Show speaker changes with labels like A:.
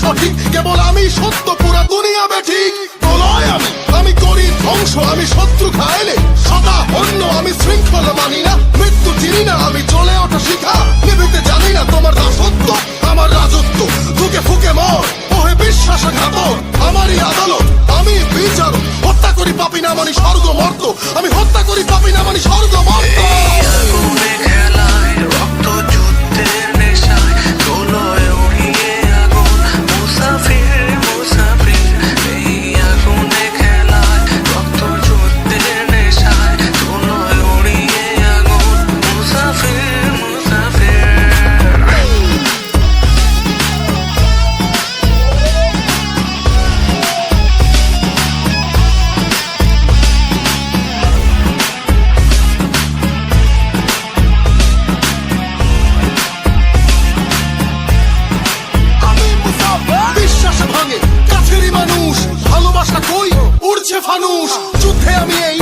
A: সঠিক, কেবল আমি সত্য, পুরা দুনিয়া বেঠিক। প্রলয় আমি করি ধ্বংস, আমি শত্রু খাইলে সদা অন্য, আমি শৃঙ্খল মানি না, মৃত্যু চিনি না, আমি চলে ওঠা শিখা, নিভিতে জানি না তোমার দাসত্ব আমার রাজত্ব। ফুকে ফুকে মর ওহে বিশ্বাসঘাতক, আমারই আদালত, আমি বিচার। হত্যা করি পাপি না মানি স্বর্গ মর্ত, আমি হত্যা করি পাপি না মানি স্বর্গ মর্ত। ভালোবাসা কই উড়ছে ফানুস, যুদ্ধে আমি এই